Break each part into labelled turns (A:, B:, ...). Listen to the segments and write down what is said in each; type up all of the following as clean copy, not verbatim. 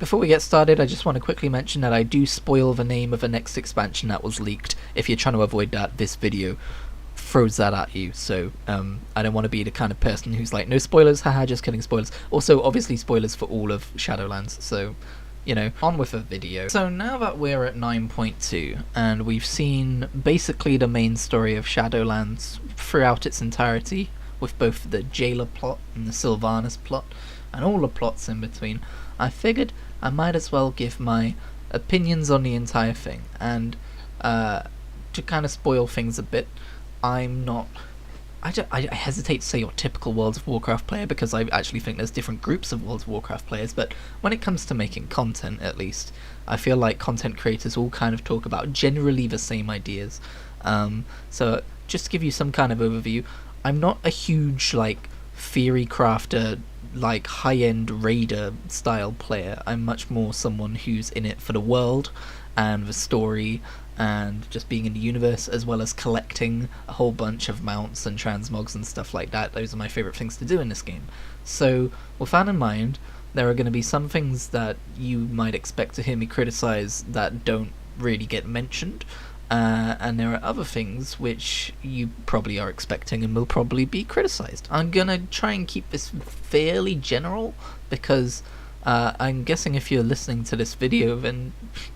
A: Before we get started, I just want to quickly mention that I do spoil the name of the next expansion that was leaked. If you're trying to avoid that, this video throws that at you, so I don't want to be the kind of person who's like, no spoilers, haha, just kidding, spoilers. Also, obviously spoilers for all of Shadowlands, so, you know, on with the video. So now that we're at 9.2, and we've seen basically the main story of Shadowlands throughout its entirety, with both the Jailer plot and the Sylvanas plot, and all the plots in between, I figured I might as well give my opinions on the entire thing, and to kind of spoil things a bit, I'm not... I hesitate to say your typical World of Warcraft player, because I actually think there's different groups of World of Warcraft players, but when it comes to making content, at least, I feel like content creators all kind of talk about generally the same ideas. So just to give you some kind of overview, I'm not a huge, like, theory crafter, like, high-end raider style player. I'm much more someone who's in it for the world and the story and just being in the universe, as well as collecting a whole bunch of mounts and transmogs and stuff like that. Those are my favourite things to do in this game. So with that in mind, there are going to be some things that you might expect to hear me criticise that don't really get mentioned, and there are other things which you probably are expecting and will probably be criticised. I'm gonna try and keep this fairly general, because I'm guessing if you're listening to this video, then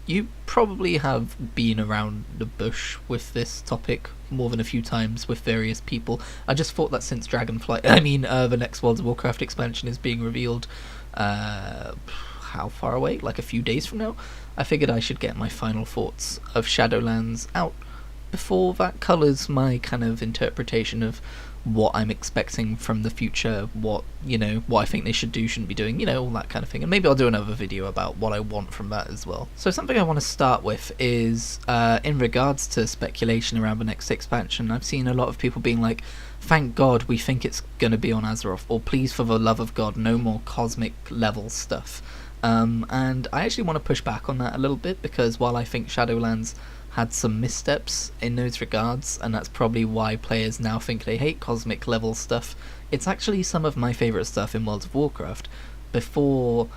A: you probably have been around the bush with this topic more than a few times with various people. I just thought that since the next World of Warcraft expansion is being revealed, how far away? Like a few days from now? I figured I should get my final thoughts of Shadowlands out before that colours my kind of interpretation of what I'm expecting from the future, what I think they should do, shouldn't be doing, all that kind of thing. And maybe I'll do another video about what I want from that as well. So something I want to start with is, in regards to speculation around the next expansion, I've seen a lot of people being like, thank God we think it's going to be on Azeroth, or please for the love of God, no more cosmic level stuff. And I actually want to push back on that a little bit, because while I think Shadowlands had some missteps in those regards, and that's probably why players now think they hate cosmic level stuff, it's actually some of my favourite stuff in World of Warcraft. So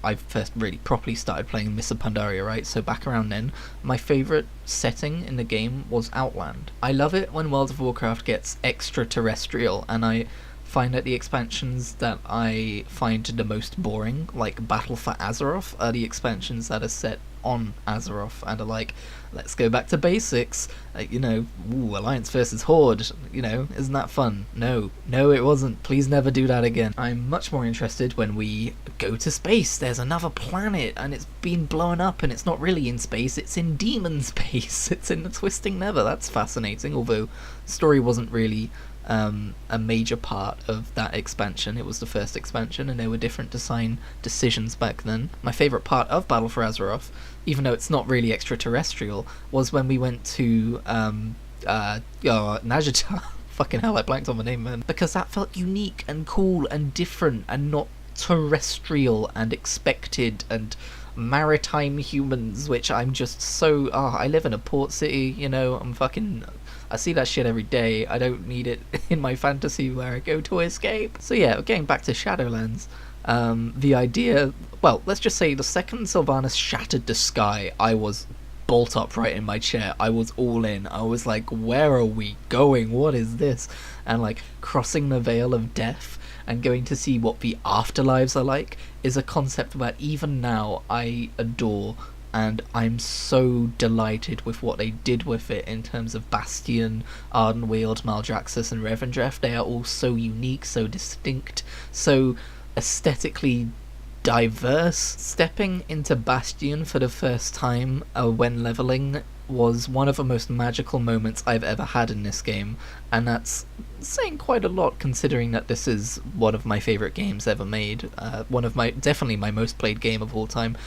A: I first really properly started playing Mists of Pandaria, right? So back around then, my favourite setting in the game was Outland. I love it when World of Warcraft gets extraterrestrial, and I find that the expansions that I find the most boring, like Battle for Azeroth, are the expansions that are set on Azeroth and are like, let's go back to basics, Alliance versus Horde, isn't that fun? No, it wasn't. Please never do that again. I'm much more interested when we go to space. There's another planet and it's been blown up, and it's not really in space, it's in demon space. It's in the Twisting Nether. That's fascinating, although story wasn't really a major part of that expansion. It was the first expansion, and there were different design decisions back then. My favourite part of Battle for Azeroth, even though it's not really extraterrestrial, was when we went to Najata. Fucking hell, I blanked on the name, man. Because that felt unique and cool and different, and not terrestrial and expected and maritime humans, which I'm just so... I live in a port city, I see that shit every day. I don't need it in my fantasy where I go to escape. So yeah, getting back to Shadowlands, the idea... Well, let's just say the second Sylvanas shattered the sky, I was bolt upright in my chair. I was all in. I was like, where are we going? What is this? And like, crossing the veil of death and going to see what the afterlives are like is a concept that even now I adore. And I'm so delighted with what they did with it in terms of Bastion, Ardenweald, Maldraxxus, and Revendreth. They are all so unique, so distinct, so aesthetically diverse. Stepping into Bastion for the first time when leveling was one of the most magical moments I've ever had in this game, and that's saying quite a lot considering that this is one of my favourite games ever made, definitely my most played game of all time.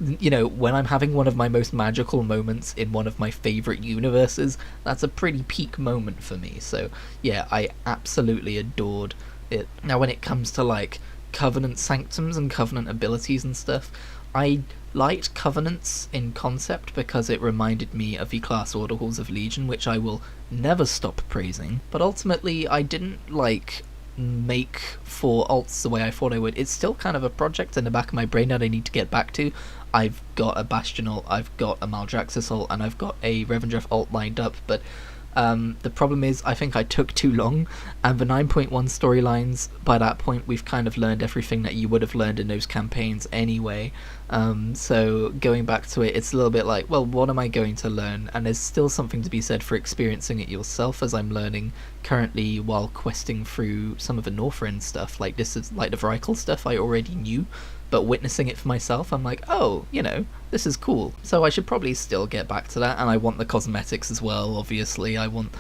A: When I'm having one of my most magical moments in one of my favourite universes, that's a pretty peak moment for me. So yeah, I absolutely adored it. Now when it comes to like Covenant sanctums and Covenant abilities and stuff, I liked Covenants in concept because it reminded me of the class order Halls of Legion, which I will never stop praising, but ultimately I didn't like make 4 alts the way I thought I would. It's still kind of a project in the back of my brain that I need to get back to. I've got a Bastion ult, I've got a Maldraxxus ult, and I've got a Revendreth ult lined up, but the problem is I think I took too long, and the 9.1 storylines, by that point we've kind of learned everything that you would have learned in those campaigns anyway, so going back to it, it's a little bit like, well, what am I going to learn? And there's still something to be said for experiencing it yourself, as I'm learning currently while questing through some of the Northrend stuff. Like, this is like the Vrykul stuff I already knew, but witnessing it for myself, I'm like, oh, you know, this is cool. So I should probably still get back to that, and I want the cosmetics as well, obviously. I want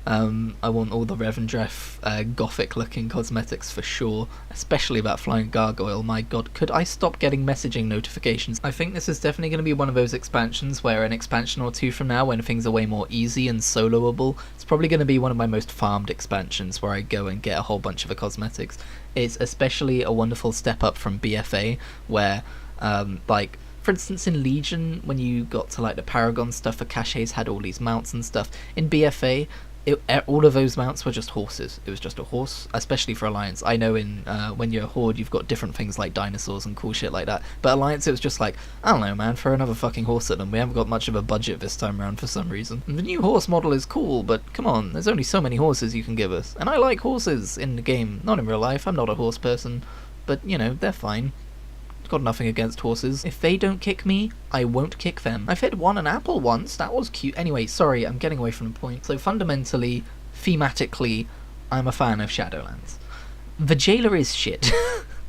A: all the Revendreth gothic-looking cosmetics for sure, especially that flying gargoyle. My god, could I stop getting messaging notifications? I think this is definitely going to be one of those expansions where an expansion or two from now, when things are way more easy and soloable, it's probably going to be one of my most farmed expansions, where I go and get a whole bunch of the cosmetics. It's especially a wonderful step up from BFA, where, like, for instance, in Legion, when you got to like the Paragon stuff, the caches had all these mounts and stuff. In BFA, all of those mounts were just horses. It was just a horse, especially for Alliance. I know in when you're a Horde, you've got different things like dinosaurs and cool shit like that. But Alliance, it was just like, I don't know, man, throw another fucking horse at them. We haven't got much of a budget this time around for some reason. And the new horse model is cool, but come on, there's only so many horses you can give us. And I like horses in the game, not in real life. I'm not a horse person, but, you know, they're fine. Got nothing against horses. If they don't kick me, I won't kick them. I fed one an apple once, that was cute. Anyway, sorry, I'm getting away from the point. So fundamentally, thematically, I'm a fan of Shadowlands. The jailer is shit.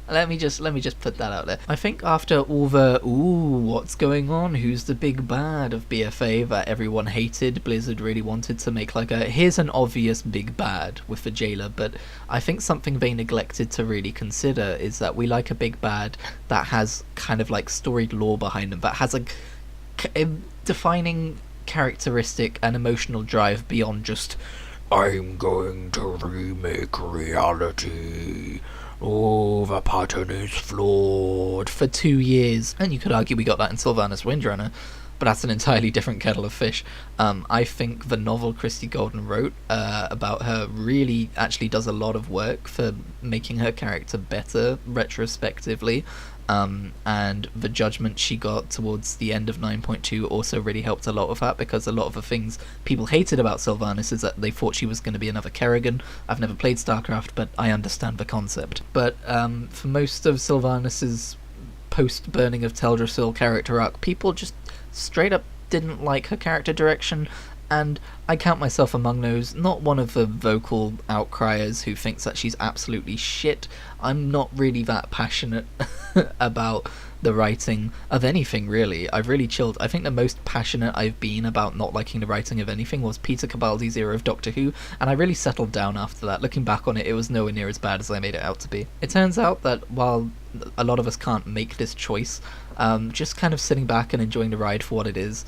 A: Let me just put that out there. I think after all the, ooh, what's going on? Who's the big bad of BFA that everyone hated? Blizzard really wanted to make like a, here's an obvious big bad with the jailer, but I think something they neglected to really consider is that we like a big bad that has kind of like storied lore behind them, that has a defining characteristic and emotional drive beyond just, I'm going to remake reality. Oh, the pattern is flawed for 2 years. And you could argue we got that in Sylvanas Windrunner, but that's an entirely different kettle of fish. I think the novel Christie Golden wrote about her really actually does a lot of work for making her character better retrospectively. And the judgment she got towards the end of 9.2 also really helped a lot with that, because a lot of the things people hated about Sylvanas is that they thought she was going to be another Kerrigan. I've never played StarCraft, but I understand the concept. But for most of Sylvanas's post-burning of Teldrassil character arc, people just straight up didn't like her character direction, and I count myself among those. Not one of the vocal outcriers who thinks that she's absolutely shit. I'm not really that passionate about the writing of anything, really. I've really chilled. I think the most passionate I've been about not liking the writing of anything was Peter Capaldi's era of Doctor Who, and I really settled down after that. Looking back on it, it was nowhere near as bad as I made it out to be. It turns out that while a lot of us can't make this choice, just kind of sitting back and enjoying the ride for what it is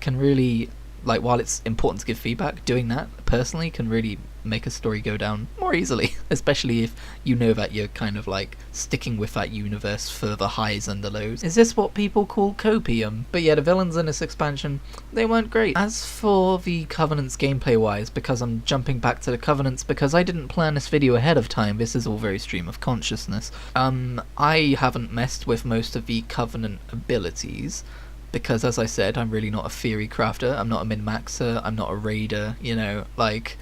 A: can really, like, while it's important to give feedback, doing that personally can really make a story go down more easily, especially if you know that you're kind of like sticking with that universe for the highs and the lows. Is this what people call copium? But yeah, the villains in this expansion, they weren't great. As for the Covenants gameplay wise, because I'm jumping back to the Covenants because I didn't plan this video ahead of time, this is all very stream of consciousness, I haven't messed with most of the Covenant abilities, because as I said, I'm really not a theory crafter, I'm not a min-maxer, I'm not a raider, you know, like,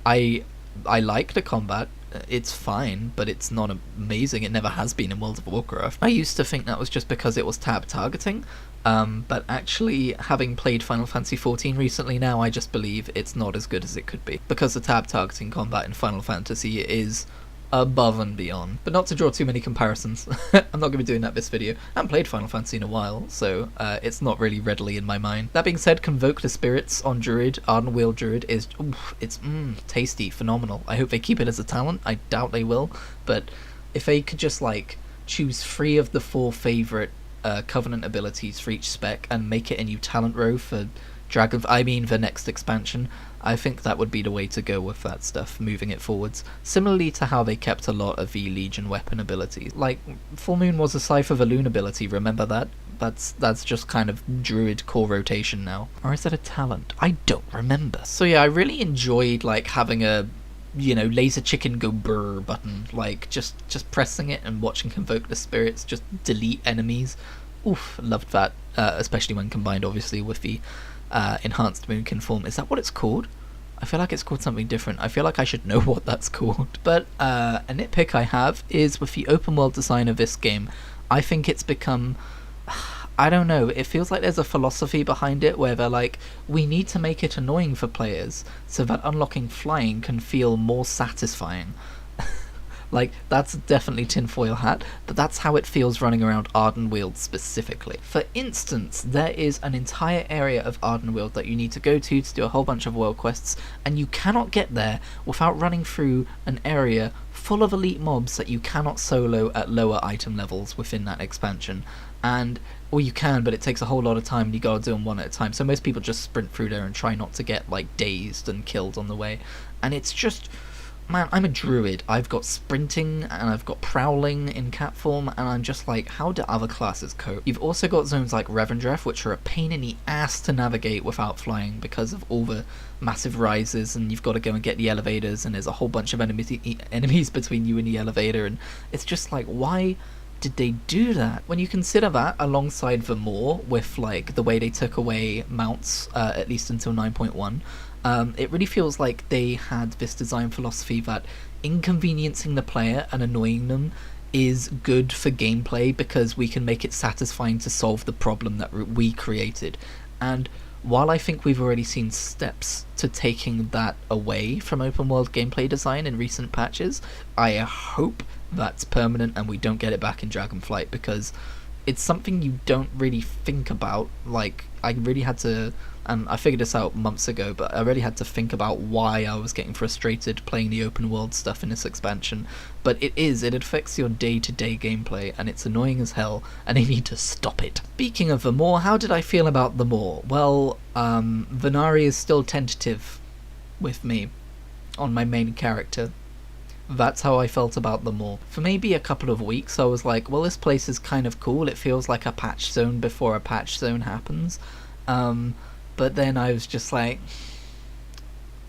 A: I like the combat, it's fine, but it's not amazing, it never has been in World of Warcraft. I used to think that was just because it was tab targeting, but actually, having played Final Fantasy XIV recently now, I just believe it's not as good as it could be, because the tab targeting combat in Final Fantasy is above and beyond. But not to draw too many comparisons, I'm not going to be doing that this video. I haven't played Final Fantasy in a while, so it's not really readily in my mind. That being said, Convoke the Spirits on Druid, Ardenweald Druid, is, it's tasty, phenomenal. I hope they keep it as a talent, I doubt they will, but if they could just like choose 3 of the 4 favourite Covenant abilities for each spec and make it a new talent row for the next expansion, I think that would be the way to go with that stuff, moving it forwards. Similarly to how they kept a lot of the Legion weapon abilities. Like, Full Moon was a Scythe of Elune ability, remember that? That's just kind of Druid core rotation now. Or is that a talent? I don't remember. So yeah, I really enjoyed like having a laser chicken go brr button. Like, just pressing it and watching Convoke the Spirits just delete enemies. Oof, loved that, especially when combined, obviously, with the enhanced Moonkin form. Is that what it's called? I feel like it's called something different. I feel like I should know what that's called. But a nitpick I have is with the open world design of this game. I think it's become... I don't know, it feels like there's a philosophy behind it where they're like, we need to make it annoying for players so that unlocking flying can feel more satisfying. Like, that's definitely tinfoil hat, but that's how it feels running around Ardenweald specifically. For instance, there is an entire area of Ardenweald that you need to go to do a whole bunch of world quests, and you cannot get there without running through an area full of elite mobs that you cannot solo at lower item levels within that expansion. And, well, you can, but it takes a whole lot of time and you gotta do them one at a time. So most people just sprint through there and try not to get, like, dazed and killed on the way. And it's just... Man, I'm a druid. I've got sprinting and I've got prowling in cat form, and I'm just like, how do other classes cope? You've also got zones like Revendreth, which are a pain in the ass to navigate without flying because of all the massive rises, and you've got to go and get the elevators, and there's a whole bunch of enemies between you and the elevator, and it's just like, why did they do that? When you consider that alongside the Maw, with like the way they took away mounts, at least until 9.1, it really feels like they had this design philosophy that inconveniencing the player and annoying them is good for gameplay because we can make it satisfying to solve the problem that we created. And while I think we've already seen steps to taking that away from open world gameplay design in recent patches, I hope that's permanent and we don't get it back in Dragonflight, because it's something you don't really think about. Like, I really had to, and I figured this out months ago, but I really had to think about why I was getting frustrated playing the open world stuff in this expansion. But it affects your day-to-day gameplay, and it's annoying as hell, and they need to stop it. Speaking of the Maw, how did I feel about the Maw? Well, Venari is still tentative with me on my main character. That's how I felt about the Maw. For maybe a couple of weeks, I was like, well, this place is kind of cool. It feels like a patch zone before a patch zone happens. But then I was just like,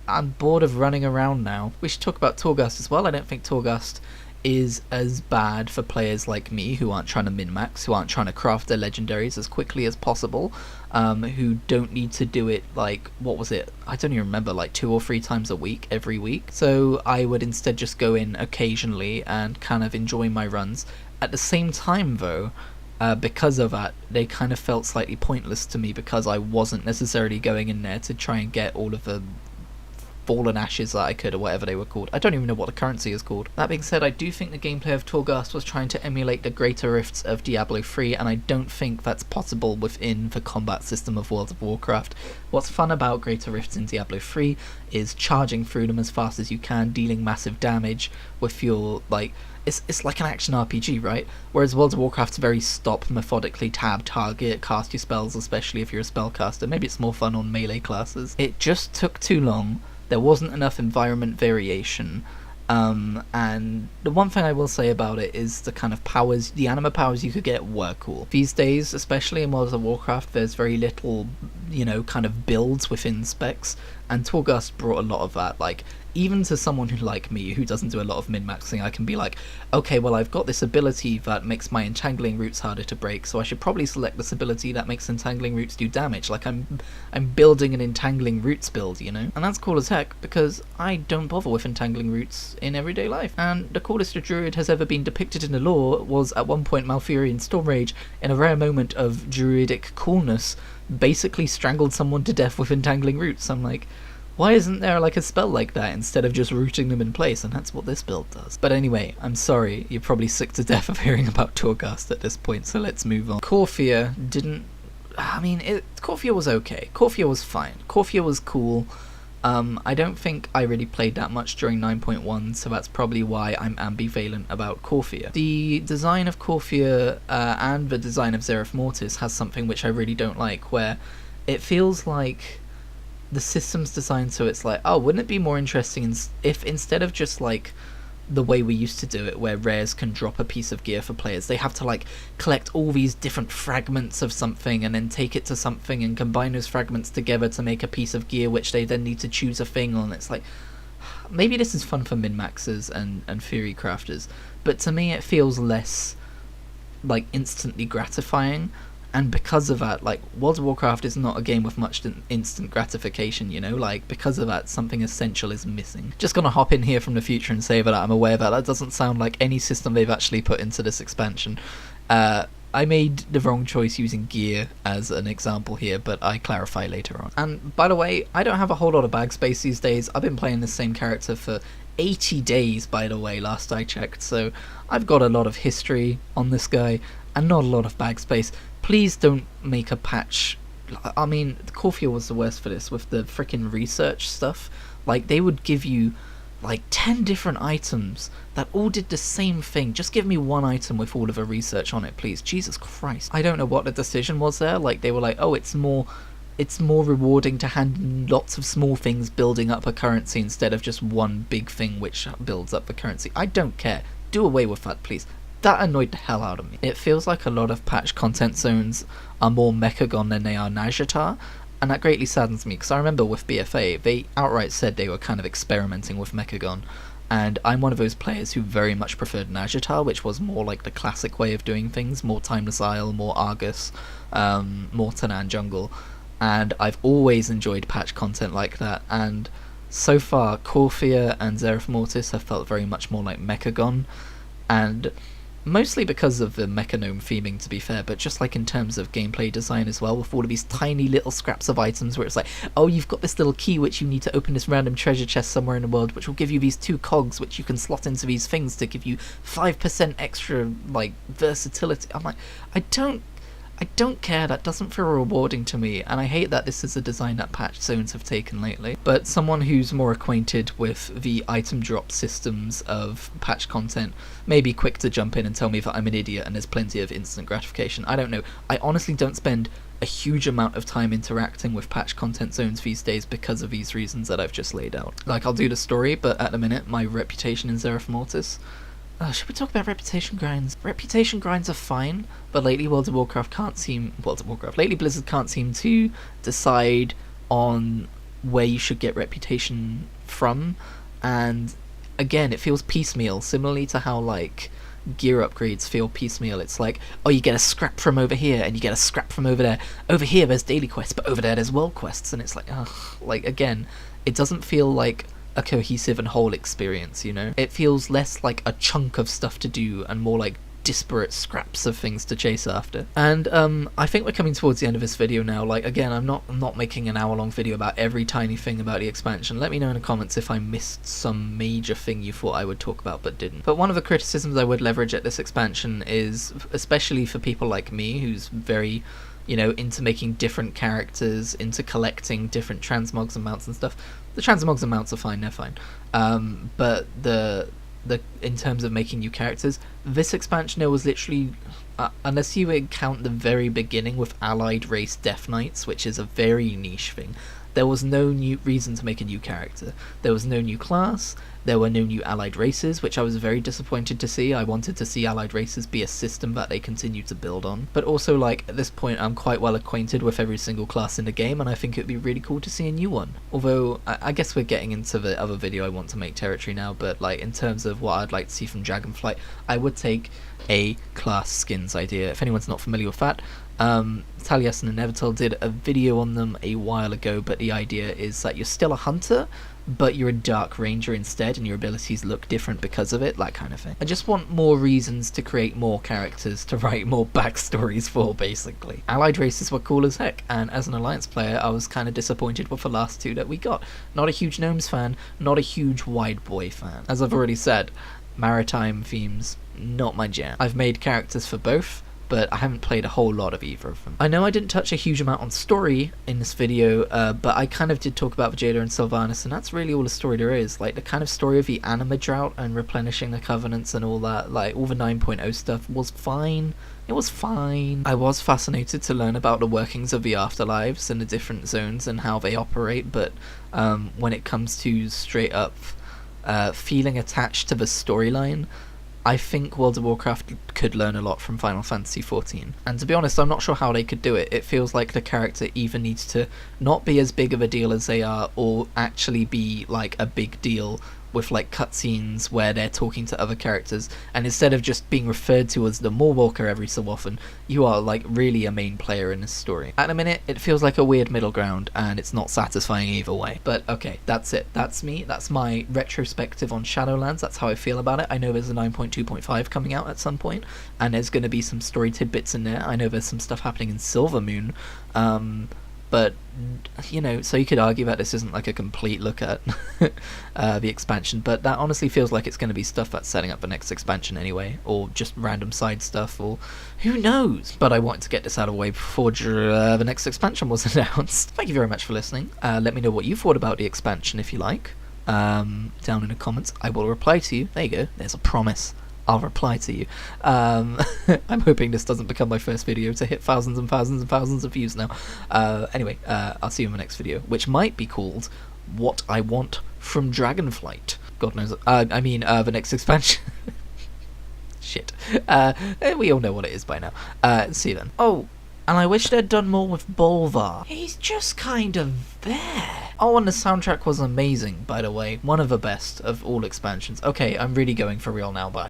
A: I'm bored of running around now. We should talk about Torghast as well. I don't think Torghast is as bad for players like me who aren't trying to min-max, who aren't trying to craft their legendaries as quickly as possible, who don't need to do it, like, what was it? I don't even remember, like 2 or 3 times a week, every week. So I would instead just go in occasionally and kind of enjoy my runs. At the same time, though, because of that, they kind of felt slightly pointless to me because I wasn't necessarily going in there to try and get all of the fallen ashes that I could, or whatever they were called. I don't even know what the currency is called. That being said, I do think the gameplay of Torghast was trying to emulate the greater rifts of Diablo 3, and I don't think that's possible within the combat system of World of Warcraft. What's fun about greater rifts in Diablo 3 is charging through them as fast as you can, dealing massive damage with your, like, it's like an action RPG, right? Whereas World of Warcraft's very stop, methodically tab, target, cast your spells, especially if you're a spellcaster. Maybe it's more fun on melee classes. It just took too long. There wasn't enough environment variation, and the one thing I will say about it is the kind of powers, the anima powers you could get were cool. These days, especially in World of Warcraft, there's very little, kind of builds within specs, and Torghast brought a lot of that. Like, even to someone who, like me, who doesn't do a lot of min-maxing, I can be like, okay, well, I've got this ability that makes my entangling roots harder to break, so I should probably select this ability that makes entangling roots do damage. Like, I'm building an entangling roots build, And that's cool as heck, because I don't bother with entangling roots in everyday life. And the coolest a druid has ever been depicted in the lore was, at one point, Malfurion Stormrage, in a rare moment of druidic coolness, basically strangled someone to death with entangling roots. I'm like, why isn't there like a spell like that instead of just rooting them in place? And that's what this build does. But anyway, I'm sorry, you're probably sick to death of hearing about Torghast at this point, so let's move on. Korthia didn't... Korthia was okay. Korthia was fine. Korthia was cool. I don't think I really played that much during 9.1, so that's probably why I'm ambivalent about Korthia. The design of Korthia and the design of Zereth Mortis has something which I really don't like, where it feels like the system's designed so it's like, oh, wouldn't it be more interesting if instead of just like the way we used to do it, where rares can drop a piece of gear for players, they have to like collect all these different fragments of something and then take it to something and combine those fragments together to make a piece of gear which they then need to choose a thing on. It's like, maybe this is fun for min-maxers and theory crafters, but to me it feels less like instantly gratifying. And because of that, like, World of Warcraft is not a game with much instant gratification, you know? Like, because of that, something essential is missing. Just gonna hop in here from the future and say that I'm aware that doesn't sound like any system they've actually put into this expansion. I made the wrong choice using gear as an example here, but I clarify later on. And by the way, I don't have a whole lot of bag space these days. I've been playing the same character for 80 days, by the way, last I checked, so I've got a lot of history on this guy, and not a lot of bag space. Please don't make a patch. I mean, Corfia was the worst for this, with the freaking research stuff. Like, they would give you like 10 different items that all did the same thing. Just give me one item with all of the research on it, please. Jesus Christ. I don't know what the decision was there. Like, they were like, oh, it's more rewarding to hand in lots of small things building up a currency instead of just one big thing which builds up the currency. I don't care. Do away with that, please. That annoyed the hell out of me. It feels like a lot of patch content zones are more Mechagon than they are Nazjatar, and that greatly saddens me, because I remember with BFA, they outright said they were kind of experimenting with Mechagon, and I'm one of those players who very much preferred Nazjatar, which was more like the classic way of doing things, more Timeless Isle, more Argus, more Tanan Jungle, and I've always enjoyed patch content like that, and so far Corfia and Zereth Mortis have felt very much more like Mechagon, and mostly because of the Mechanome theming, to be fair, but just like in terms of gameplay design as well, with all of these tiny little scraps of items where it's like, oh, you've got this little key which you need to open this random treasure chest somewhere in the world, which will give you these 2 cogs which you can slot into these things to give you 5% extra, like, versatility. I'm like, I don't care, that doesn't feel rewarding to me, and I hate that this is a design that patch zones have taken lately. But someone who's more acquainted with the item drop systems of patch content may be quick to jump in and tell me that I'm an idiot and there's plenty of instant gratification. I don't know. I honestly don't spend a huge amount of time interacting with patch content zones these days because of these reasons that I've just laid out. Like, I'll do the story, but at the minute, my reputation in Zereth Mortis... should we talk about reputation grinds? Reputation grinds are fine, but lately lately Blizzard can't seem to decide on where you should get reputation from, and again, it feels piecemeal, similarly to how, like, gear upgrades feel piecemeal. It's like, oh, you get a scrap from over here, and you get a scrap from over there. Over here there's daily quests, but over there there's world quests, and it's like, ugh. Like, again, it doesn't feel like a cohesive and whole experience, you know? It feels less like a chunk of stuff to do and more like disparate scraps of things to chase after. And I think we're coming towards the end of this video now. Like, again, I'm not making an hour-long video about every tiny thing about the expansion. Let me know in the comments if I missed some major thing you thought I would talk about but didn't. But one of the criticisms I would leverage at this expansion is, especially for people like me, who's very, you know, into making different characters, into collecting different transmogs and mounts and stuff. The transmogs and mounts are fine, they're fine. But the in terms of making new characters, this expansion, there was literally, unless you count the very beginning with allied race Death Knights, which is a very niche thing, there was no new reason to make a new character. There was no new class, there were no new allied races, which I was very disappointed to see. I wanted to see allied races be a system that they continue to build on. But also, like, at this point I'm quite well acquainted with every single class in the game, and I think it would be really cool to see a new one. Although, I guess we're getting into the other video I want to make territory now, but like, in terms of what I'd like to see from Dragonflight, I would take a class skins idea. If anyone's not familiar with that, Talias and Inevitable did a video on them a while ago, but the idea is that you're still a hunter, but you're a dark ranger instead, and your abilities look different because of it, that kind of thing. I just want more reasons to create more characters to write more backstories for, basically. Allied races were cool as heck, and as an Alliance player, I was kind of disappointed with the last 2 that we got. Not a huge Gnomes fan, not a huge Wide Boy fan. As I've already said, maritime themes, not my jam. I've made characters for both, but I haven't played a whole lot of either of them. I know I didn't touch a huge amount on story in this video, but I kind of did talk about Vegeta and Sylvanas, and that's really all the story there is. Like, the kind of story of the anima drought and replenishing the covenants and all that, like, all the 9.0 stuff was fine. It was fine. I was fascinated to learn about the workings of the afterlives and the different zones and how they operate, but when it comes to straight up feeling attached to the storyline, I think World of Warcraft could learn a lot from Final Fantasy XIV. And to be honest, I'm not sure how they could do it. It feels like the character either needs to not be as big of a deal as they are, or actually be like a big deal with like cutscenes where they're talking to other characters, and instead of just being referred to as the Moorwalker every so often, you are like really a main player in this story. At the minute, it feels like a weird middle ground, and it's not satisfying either way. But okay, that's it. That's me. That's my retrospective on Shadowlands. That's how I feel about it. I know there's a 9.2.5 coming out at some point, and there's going to be some story tidbits in there. I know there's some stuff happening in Silvermoon, but you know, so you could argue that this isn't like a complete look at the expansion, but that honestly feels like it's going to be stuff that's setting up the next expansion anyway, or just random side stuff, or who knows. But I wanted to get this out of the way before the next expansion was announced. Thank you very much for listening. Let me know what you thought about the expansion if you like, down in the comments. I will reply to you. There you go, there's a promise. I'll reply to you. I'm hoping this doesn't become my first video to hit thousands and thousands and thousands of views now. Anyway, I'll see you in the next video, which might be called What I Want from Dragonflight. God knows. I mean, the next expansion. Shit. We all know what it is by now. See you then. Oh, and I wish they'd done more with Bolvar. He's just kind of there. Oh, and the soundtrack was amazing, by the way. One of the best of all expansions. Okay, I'm really going for real now, bye.